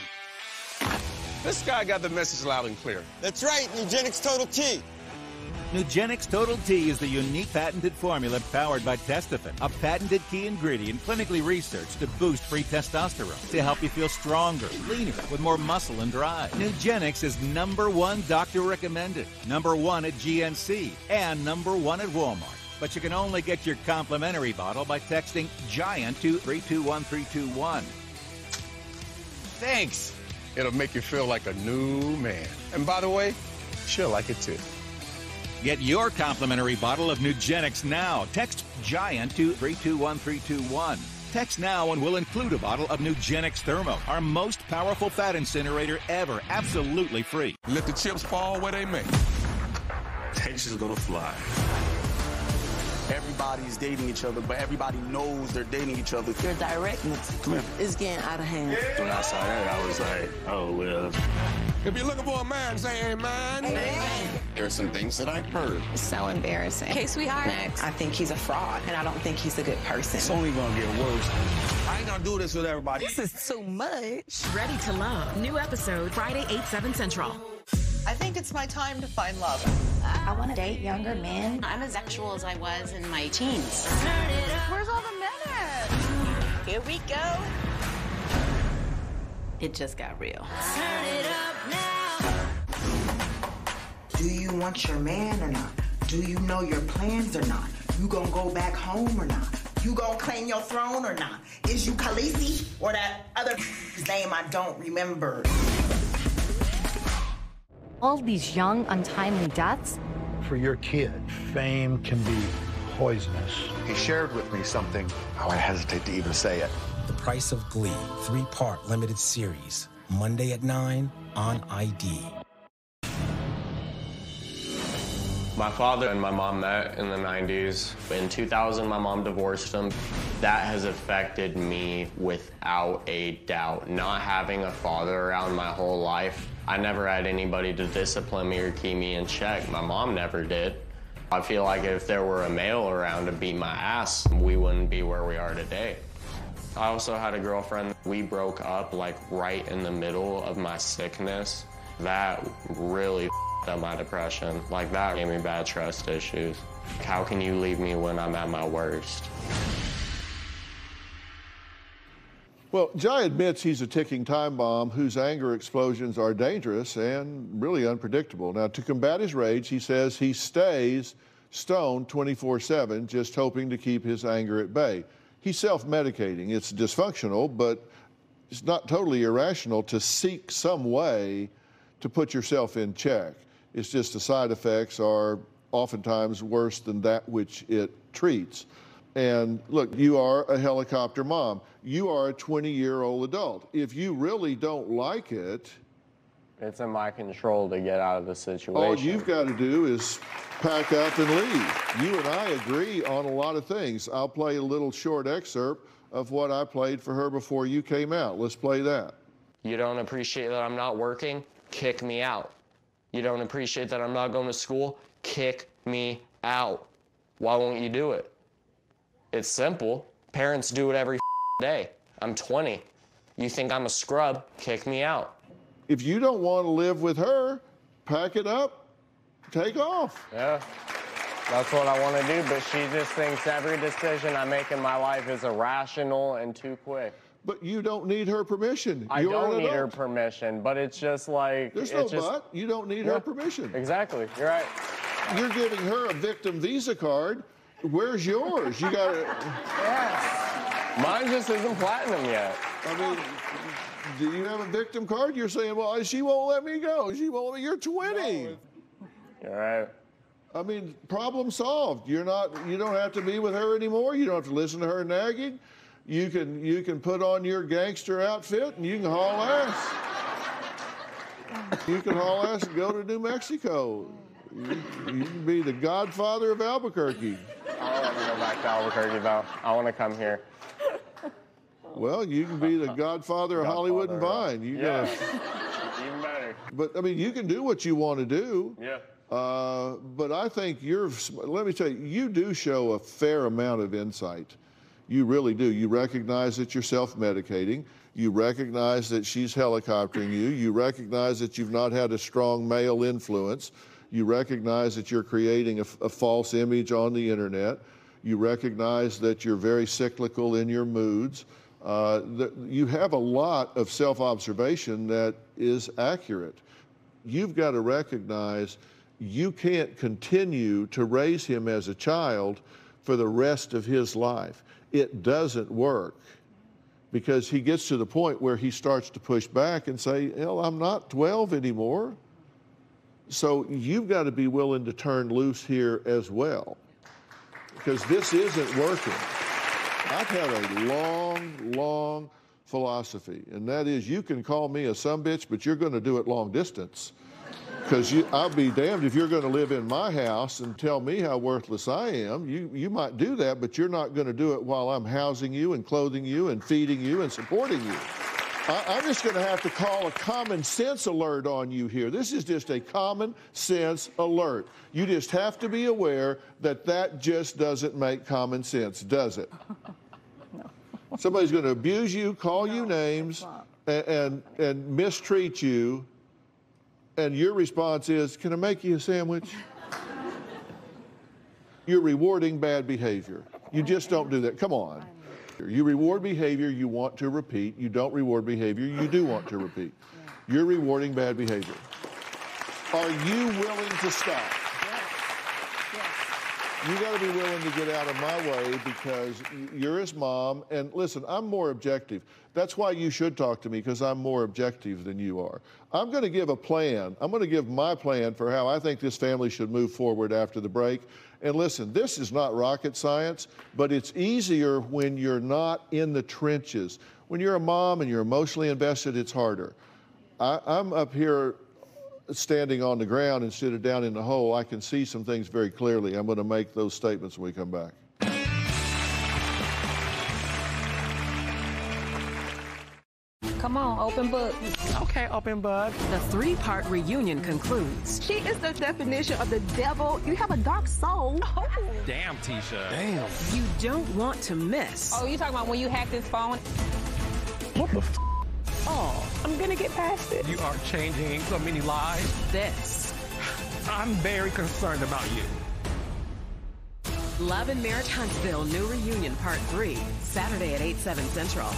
This guy got the message loud and clear. That's right, Nugenix Total T. Nugenix Total T is the unique patented formula powered by Testofen, a patented key ingredient clinically researched to boost free testosterone to help you feel stronger, leaner, with more muscle and drive. Nugenix is #1 doctor recommended, #1 at GNC, and #1 at Walmart. But you can only get your complimentary bottle by texting GIANT to 321321. Thanks. It'll make you feel like a new man. And by the way, she'll like it too. Get your complimentary bottle of Nugenix now. Text GIANT to 321321. Text now and we'll include a bottle of Nugenix Thermo, our most powerful fat incinerator ever, absolutely free. Let the chips fall where they may. Tension's gonna fly. Everybody's dating each other, but everybody knows they're dating each other. Your directness is getting out of hand. When I saw that, I was like, oh, well. If you're looking for a man, say amen. Amen. There are some things that I've heard. It's so embarrassing. Okay, sweetheart. Next. I think he's a fraud, and I don't think he's a good person. It's only gonna get worse. I ain't gonna do this with everybody. This is too much. Ready to Love. New episode, Friday, 8/7 Central. I think it's my time to find love. I want to date younger men. I'm as sexual as I was in my teens. Where's all the men at? Here we go. It just got real. Turn it up now. Do you want your man or not? Do you know your plans or not? You gonna go back home or not? You gonna claim your throne or not? Is you Khaleesi or that other name I don't remember? All these young, untimely deaths. For your kid, fame can be poisonous. He shared with me something, how I hesitate to even say it. The Price of Glee, 3-part limited series, Monday at 9 on ID. My father and my mom met in the 90s. In 2000, my mom divorced him. That has affected me without a doubt. Not having a father around my whole life, I never had anybody to discipline me or keep me in check. My mom never did. I feel like if there were a male around to beat my ass, we wouldn't be where we are today. I also had a girlfriend. We broke up like right in the middle of my sickness. That really up my depression. Like that gave me bad trust issues. How can you leave me when I'm at my worst? Well, Jai admits he's a ticking time bomb whose anger explosions are dangerous and really unpredictable. Now, to combat his rage, he says he stays stoned 24/7, just hoping to keep his anger at bay. He's self-medicating. It's dysfunctional, but it's not totally irrational to seek some way to put yourself in check. It's just the side effects are oftentimes worse than that which it treats. And look, you are a helicopter mom. You are a 20-year-old adult. If you really don't like it, it's in my control to get out of the situation. All you've got to do is pack up and leave. You and I agree on a lot of things. I'll play a little short excerpt of what I played for her before you came out. Let's play that. You don't appreciate that I'm not working? Kick me out. You don't appreciate that I'm not going to school? Kick me out. Why won't you do it? It's simple. Parents do it every day. I'm 20. You think I'm a scrub? Kick me out. If you don't want to live with her, pack it up, take off. Yeah, that's what I want to do, but she just thinks every decision I make in my life is irrational and too quick. But you don't need her permission. I don't need her permission, but it's just like... There's no but. You don't need her permission. Exactly. You're right. You're giving her a victim Visa card. Where's yours? You got it. Yes. Mine just isn't platinum yet. I mean, do you have a victim card? You're saying, well, she won't let me go. She won't let me. You're 20. You're right. I mean, problem solved. You don't have to be with her anymore. You don't have to listen to her nagging. You can put on your gangster outfit and you can haul ass. You can haul ass and go to New Mexico. You can be the godfather of Albuquerque. I don't want to go back to Albuquerque, though. I want to come here. Well, you can be the godfather of Hollywood and Vine. Even better. But, I mean, you can do what you want to do. Yeah. But I think let me tell you, you do show a fair amount of insight. You really do. You recognize that you're self-medicating. You recognize that she's helicoptering you. You recognize that you've not had a strong male influence. You recognize that you're creating a false image on the internet. You recognize that you're very cyclical in your moods. You have a lot of self-observation that is accurate. You've got to recognize you can't continue to raise him as a child for the rest of his life. It doesn't work because he gets to the point where he starts to push back and say, hell, I'm not 12 anymore. So you've got to be willing to turn loose here as well because this isn't working. I've had a long, long philosophy, and that is you can call me a sumbitch, but you're going to do it long distance. Because I'll be damned if you're going to live in my house and tell me how worthless I am. You might do that, but you're not going to do it while I'm housing you and clothing you and feeding you and supporting you. I'm just going to have to call a common sense alert on you here. This is just a common sense alert. You just have to be aware that that just doesn't make common sense, does it? No. Somebody's going to abuse you, call you names, and mistreat you. And your response is, can I make you a sandwich? You're rewarding bad behavior. You just don't do that. Come on. You reward behavior you want to repeat. You don't reward behavior you do want to repeat. You're rewarding bad behavior. Are you willing to stop? You got to be willing to get out of my way because you're his mom. And listen, I'm more objective. That's why you should talk to me because I'm more objective than you are. I'm going to give a plan. I'm going to give my plan for how I think this family should move forward after the break. And listen, this is not rocket science, but it's easier when you're not in the trenches. When you're a mom and you're emotionally invested, it's harder. I'm up here standing on the ground instead of down in the hole. I can see some things very clearly. I'm going to make those statements when we come back. Come on, open book. Okay, open book. The three-part reunion concludes. She is the definition of the devil. You have a dark soul. Oh. Damn, Tisha. Damn. You don't want to miss. Oh, you talking about when you hacked his phone? What the f? Oh, I'm gonna get past it. You are changing so many lives. This. I'm very concerned about you. Love and Marriage Huntsville New Reunion Part 3, Saturday at 8/7 Central.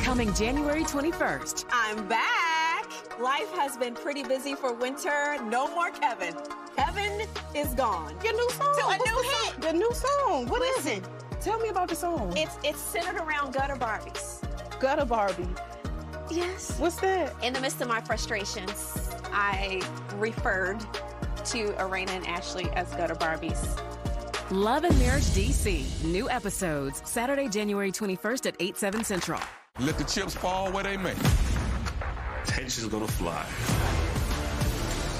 Coming January 21st. I'm back. Life has been pretty busy for winter. No more Kevin. Kevin is gone. Your new song. A new hit. The new song. What is Listen, it? Tell me about the song. It's centered around gutter Barbies. Gutter Barbie. Yes. What's that? In the midst of my frustrations, I referred to Arena and Ashley as gutter Barbies. Love and Marriage DC. New episodes Saturday, January 21st at 8/7 Central. Let the chips fall where they may. Tension's gonna fly.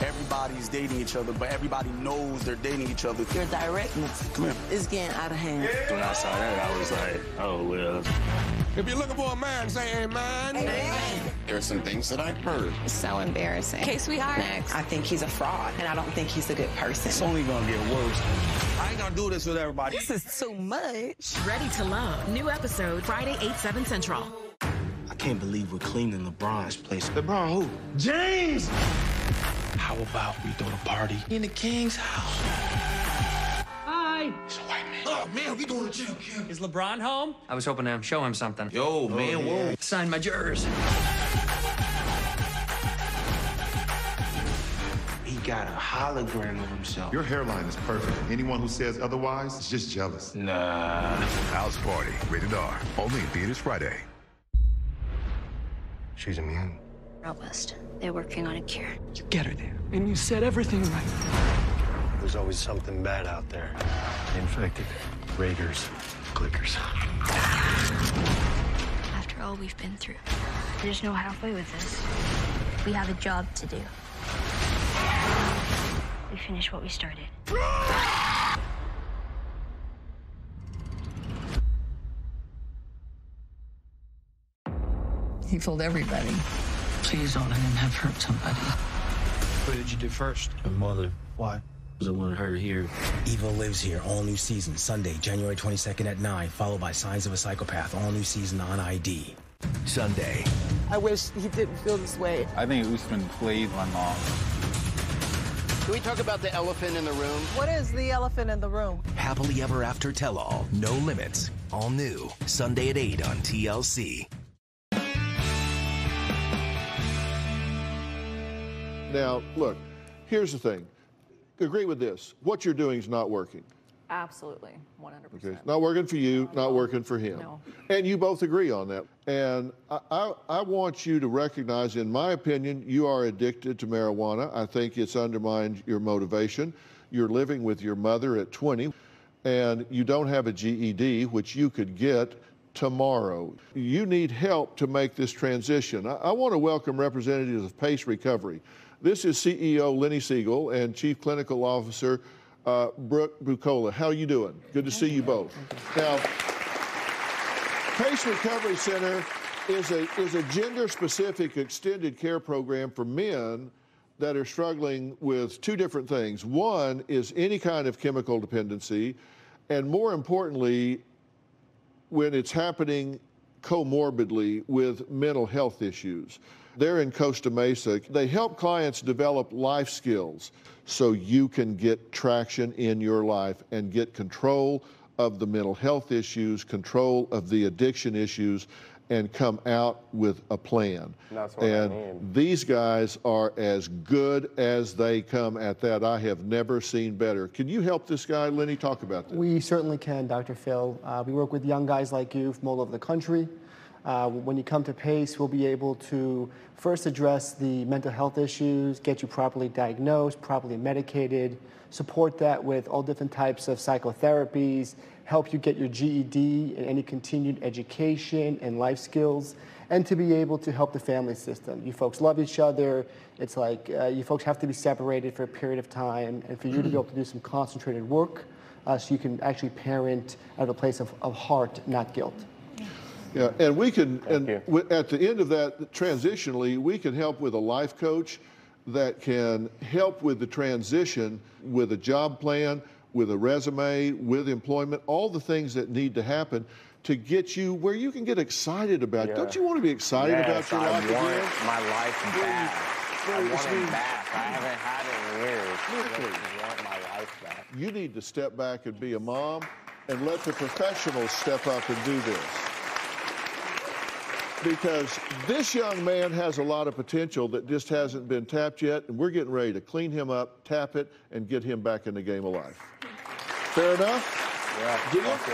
Everybody's dating each other, but everybody knows they're dating each other. Your directness is getting out of hand. When I saw that, I was like, oh, well. If you're looking for a man, say amen. Amen. There are some things that I've heard. So embarrassing. Okay, sweetheart. Next. I think he's a fraud, and I don't think he's a good person. It's only gonna get worse. I ain't gonna do this with everybody. This is too much. Ready to Love. New episode Friday, 8/7 Central. I can't believe we're cleaning LeBron's place. LeBron who? James! How about we throw the party in the King's house? Hi. It's a white man. Oh, man, we going to jail, Kim. Is LeBron home? I was hoping to show him something. Yo, man, whoa. Sign my jurors. He got a hologram of himself. Your hairline is perfect. Anyone who says otherwise is just jealous. Nah. House Party, rated R. Only in theaters Friday. She's immune. Out west. They're working on a cure. You get her there, and you said everything right. There's always something bad out there. Infected, raiders, clickers. After all we've been through, there's no halfway with this. We have a job to do. We finish what we started. He fooled everybody. Please don't let him have hurt somebody. What did you do first? My mother. Why? Because I wanted her here. Evil Lives Here, all new season, Sunday, January 22nd at 9, followed by Signs of a Psychopath, all new season on ID. Sunday. I wish he didn't feel this way. I think Usman played my mom. Can we talk about the elephant in the room? What is the elephant in the room? Happily Ever After Tell-All, No Limits, all new, Sunday at 8 on TLC. Now, look, here's the thing. Agree with this. What you're doing is not working. Absolutely, 100%. Okay, not working for you, not working for him. No. And you both agree on that. And I want you to recognize, in my opinion, you are addicted to marijuana. I think it's undermined your motivation. You're living with your mother at 20, and you don't have a GED, which you could get tomorrow. You need help to make this transition. I want to welcome representatives of PACE Recovery. This is CEO Lenny Siegel and Chief Clinical Officer Brooke Bucola. How are you doing? Good to see you both. Now, PACE Recovery Center is a gender-specific extended care program for men that are struggling with two different things. One is any kind of chemical dependency, and more importantly, when it's happening comorbidly with mental health issues. They're in Costa Mesa. They help clients develop life skills so you can get traction in your life and get control of the mental health issues, control of the addiction issues, and come out with a plan. That's what I need. These guys are as good as they come at that. I have never seen better. Can you help this guy, Lenny? Talk about that. We certainly can, Dr. Phil. We work with young guys like you from all over the country. When you come to PACE, we'll be able to first address the mental health issues, get you properly diagnosed, properly medicated, support that with all different types of psychotherapies, help you get your GED and any continued education and life skills, and to be able to help the family system. You folks love each other. It's like you folks have to be separated for a period of time, and for you to be able to do some concentrated work so you can actually parent out of a place of heart, not guilt. Yeah, and we can, at the end of that, transitionally, we can help with a life coach that can help with the transition with a job plan, with a resume, with employment, all the things that need to happen to get you where you can get excited about it. Don't you want to be excited about your life again? I want my life back. I want it back. I haven't had it in years. I want my life back. You need to step back and be a mom and let the professionals step up and do this. Because this young man has a lot of potential that just hasn't been tapped yet, and we're getting ready to clean him up, tap it, and get him back in the game of life. Fair enough? Yeah. Do you? Want to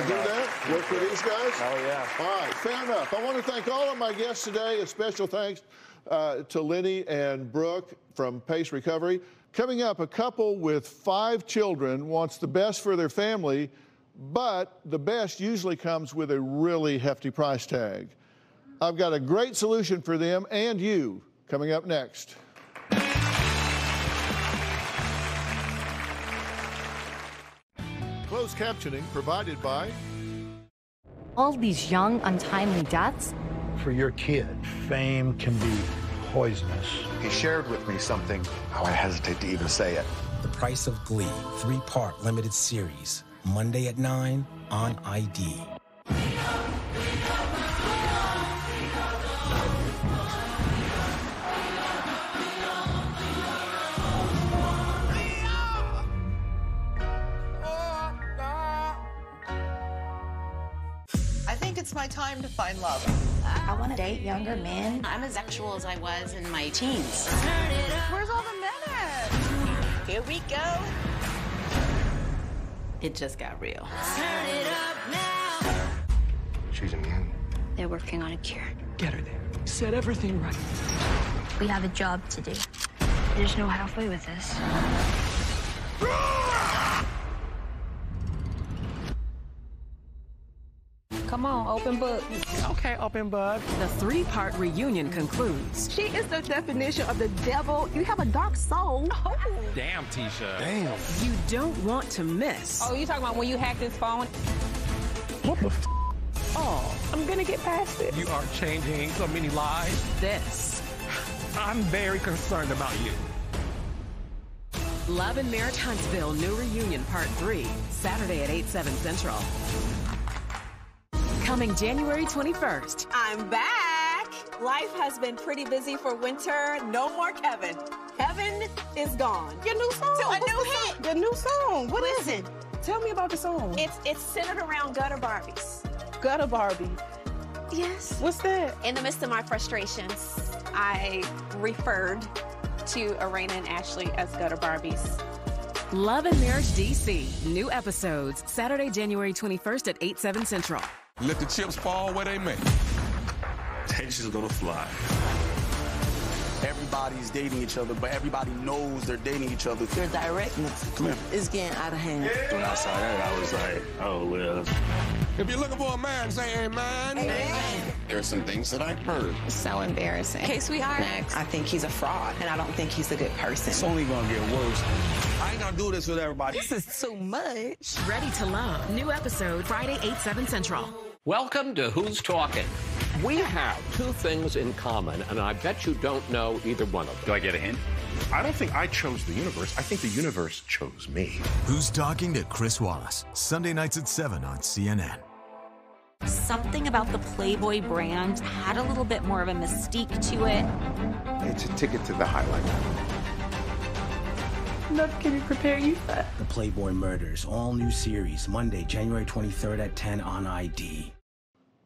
do that? Work with these guys? Oh, yeah. All right, fair enough. I want to thank all of my guests today. A special thanks to Lenny and Brooke from PACE Recovery. Coming up, a couple with 5 children wants the best for their family, but the best usually comes with a really hefty price tag. I've got a great solution for them and you coming up next. Closed captioning provided by... All these young, untimely deaths, For your kid, fame can be poisonous. He shared with me something, how I hesitate to even say it. The Price of Glee, 3-part limited series. Monday at 9 on ID. I think it's my time to find love. I want to date younger men. I'm as sexual as I was in my teens. Where's all the men at? Here we go. It just got real. Turn it up now. She's immune. They're working on a cure. Get her there. Set everything right. We have a job to do. There's no halfway with this. Come on, open book. Okay, open book. The 3-part reunion concludes. She is the definition of the devil. You have a dark soul. Oh. Damn, Tisha. Damn. You don't want to miss. Oh, you talking about when you hacked his phone? What the f? Oh, I'm gonna get past it. You are changing so many lives. This. I'm very concerned about you. Love and Marriage Huntsville New Reunion Part 3, Saturday at 8/7 Central. Coming January 21st. I'm back. Life has been pretty busy for winter. No more Kevin. Kevin is gone. Your new song. A new hit. Your new song. What is Listen. it? Tell me about the song. It's centered around gutter Barbies. Gutter Barbie. Yes. What's that? In the midst of my frustrations, I referred to Arena and Ashley as gutter Barbies. Love and Marriage DC. New episodes Saturday, January 21st at 8/7 Central. Let the chips fall where they may. Tension's gonna fly. Everybody's dating each other, but everybody knows they're dating each other. Your directness is getting out of hand. When I saw that, I was like, oh, well. If you're looking for a man, say amen. Amen. There are some things that I've heard. So embarrassing. Okay, sweetheart. Next. I think he's a fraud, and I don't think he's a good person. It's only gonna get worse. I ain't gonna do this with everybody. This is too much. Ready to Love. New episode Friday, 8/7 Central. Welcome to Who's Talking. We have 2 things in common, and I bet you don't know either one of them. Do I get a hint? I don't think I chose the universe. I think the universe chose me. Who's Talking to Chris Wallace, Sunday nights at 7 on CNN. Something about the Playboy brand had a little bit more of a mystique to it. It's a ticket to the highlight. Enough can you prepare you for? The Playboy Murders, all new series, Monday, January 23rd at 10 on ID.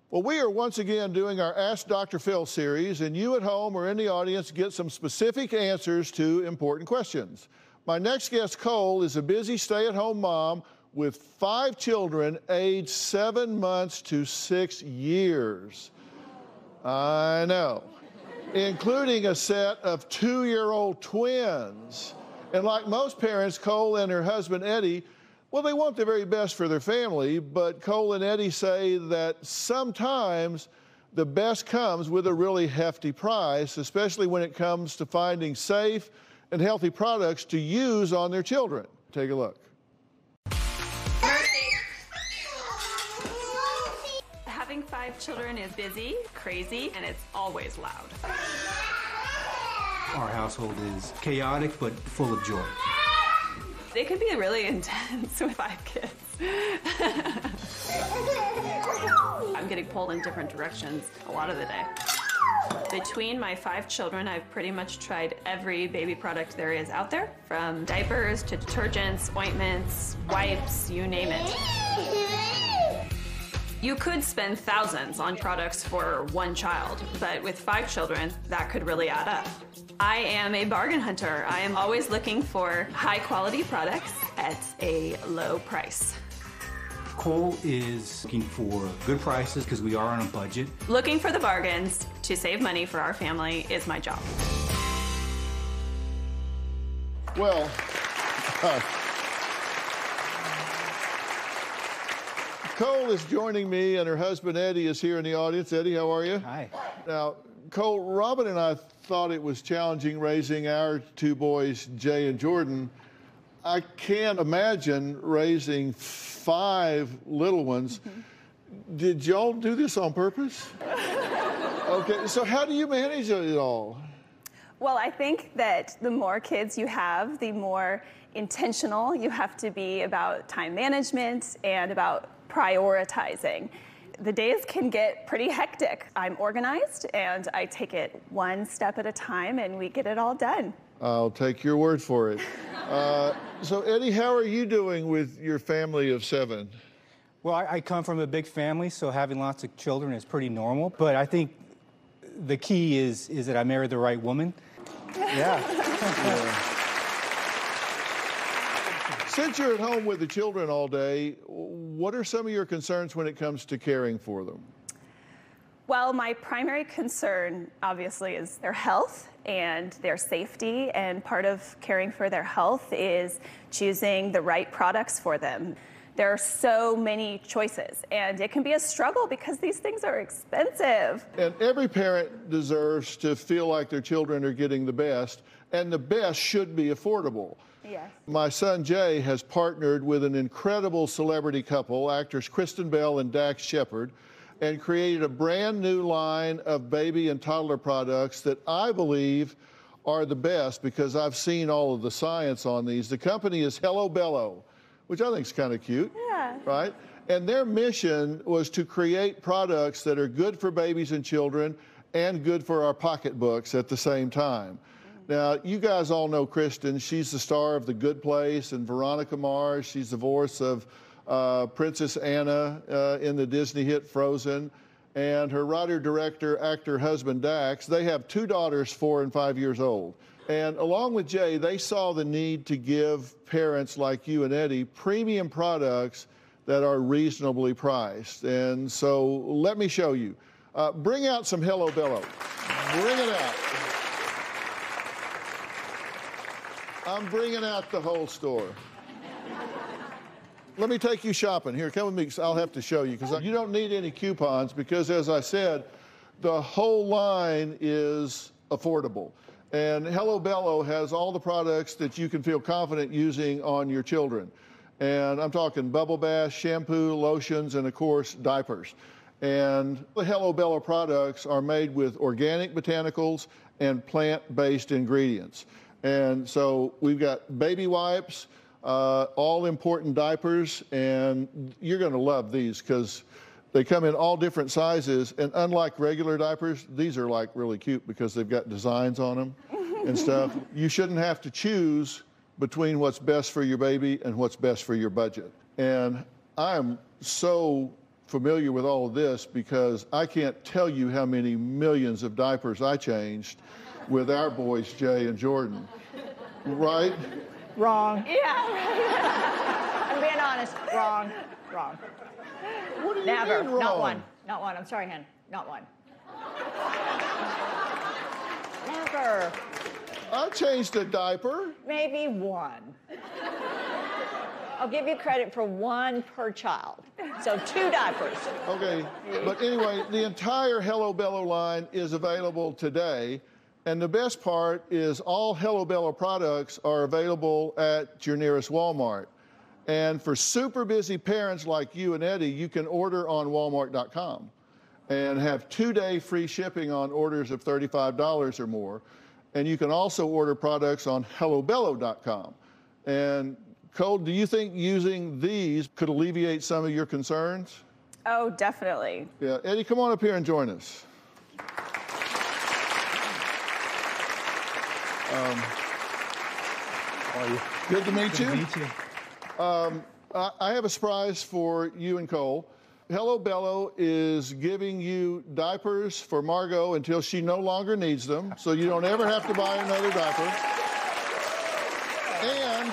Well, we are once again doing our Ask Dr. Phil series, and you at home or in the audience get some specific answers to important questions. My next guest, Cole, is a busy stay-at-home mom with 5 children aged 7 months to 6 years. I know. Including a set of 2-year-old twins. And like most parents, Cole and her husband, Eddie, well, they want the very best for their family, but Cole and Eddie say that sometimes the best comes with a really hefty price, especially when it comes to finding safe and healthy products to use on their children. Take a look. Having 5 children is busy, crazy, and it's always loud. Our household is chaotic, but full of joy. They can be really intense with 5 kids. I'm getting pulled in different directions a lot of the day. Between my 5 children, I've pretty much tried every baby product there is out there, from diapers to detergents, ointments, wipes, you name it. You could spend thousands on products for 1 child, but with 5 children, that could really add up. I am a bargain hunter. I am always looking for high-quality products at a low price. Cole is looking for good prices because we are on a budget. Looking for the bargains to save money for our family is my job. Well, Cole is joining me, and her husband Eddie is here in the audience. Eddie, how are you? Hi. Now, Cole, Robin and I thought it was challenging raising our 2 boys, Jay and Jordan. I can't imagine raising 5 little ones. Did y'all do this on purpose? Okay, so how do you manage it all? Well, I think that the more kids you have, the more intentional you have to be about time management and about prioritizing. The days can get pretty hectic. I'm organized and I take it one step at a time and we get it all done. I'll take your word for it. So Eddie, how are you doing with your family of 7? Well, I come from a big family, so having lots of children is pretty normal. But I think the key is that I married the right woman. Yeah. Since you're at home with the children all day, what are some of your concerns when it comes to caring for them? Well, my primary concern, obviously, is their health and their safety. And part of caring for their health is choosing the right products for them. There are so many choices, and it can be a struggle because these things are expensive. And every parent deserves to feel like their children are getting the best, and the best should be affordable. Yes. My son Jay has partnered with an incredible celebrity couple, actors Kristen Bell and Dax Shepard, and created a brand new line of baby and toddler products that I believe are the best because I've seen all of the science on these. The company is Hello Bello, which I think is kind of cute, right? And their mission was to create products that are good for babies and children and good for our pocketbooks at the same time. Now, you guys all know Kristen. She's the star of The Good Place and Veronica Mars. She's the voice of Princess Anna in the Disney hit Frozen. And her writer, director, actor husband, Dax, they have 2 daughters, 4 and 5 years old. And along with Jay, they saw the need to give parents like you and Eddie premium products that are reasonably priced. And so let me show you. Bring out some Hello Bello. Bring it out. I'm bringing out the whole store. Let me take you shopping. Here, come with me. I'll have to show you because you don't need any coupons because, as I said, the whole line is affordable. And Hello Bello has all the products that you can feel confident using on your children. And I'm talking bubble bath, shampoo, lotions, and of course, diapers. And the Hello Bello products are made with organic botanicals and plant-based ingredients. And so we've got baby wipes, all important diapers, and you're going to love these because they come in all different sizes. And unlike regular diapers, these are like really cute because they've got designs on them and stuff. You shouldn't have to choose between what's best for your baby and what's best for your budget. And I'm so familiar with all of this because I can't tell you how many millions of diapers I changed with our boys, Jay and Jordan. Right? Wrong. Yeah. I'm being honest. Wrong. Wrong. What do you Never. mean wrong? Not one. Not one. I'm sorry, Hen. Not one. Never. I changed a diaper. Maybe one. I'll give you credit for 1 per child. So 2 diapers. Okay, but anyway, the entire Hello Bello line is available today. And the best part is all Hello Bello products are available at your nearest Walmart. And for super busy parents like you and Eddie, you can order on Walmart.com and have 2-day free shipping on orders of $35 or more. And you can also order products on HelloBello.com. And Cole, do you think using these could alleviate some of your concerns? Oh, definitely. Yeah, Eddie, come on up here and join us. How are you? Good to meet you. Good to meet you. I have a surprise for you and Cole. Hello Bello is giving you diapers for Margot until she no longer needs them, so you don't ever have to buy another diaper. And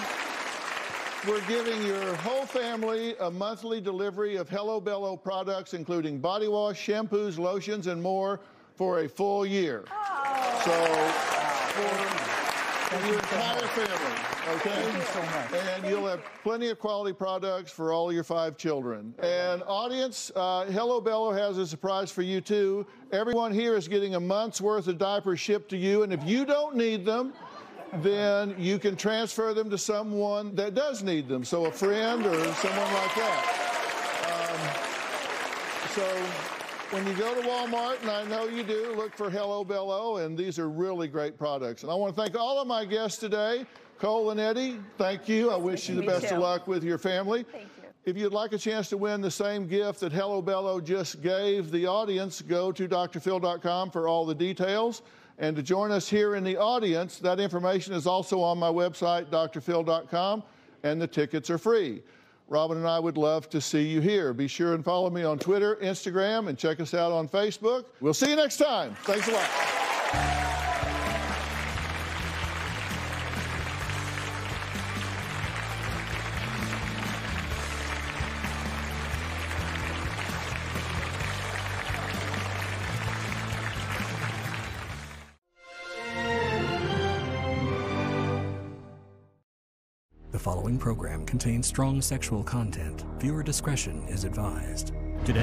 we're giving your whole family a monthly delivery of Hello Bello products, including body wash, shampoos, lotions, and more for a full year. Oh. So for your entire family. Okay? Thank you so much. And you'll have plenty of quality products for all your 5 children. And audience, Hello Bello has a surprise for you too. Everyone here is getting a month's worth of diapers shipped to you, and if you don't need them, then you can transfer them to someone that does need them, so a friend or someone like that. So When you go to Walmart, and I know you do, look for Hello Bello, and these are really great products. And I want to thank all of my guests today. Cole and Eddie, thank you. I wish you the best of luck with your family. Thank you. If you'd like a chance to win the same gift that Hello Bello just gave the audience, go to drphil.com for all the details. And to join us here in the audience, that information is also on my website, drphil.com, and the tickets are free. Robin and I would love to see you here. Be sure and follow me on Twitter, Instagram, and check us out on Facebook. We'll see you next time. Thanks a lot. The following program contains strong sexual content. Viewer discretion is advised. Today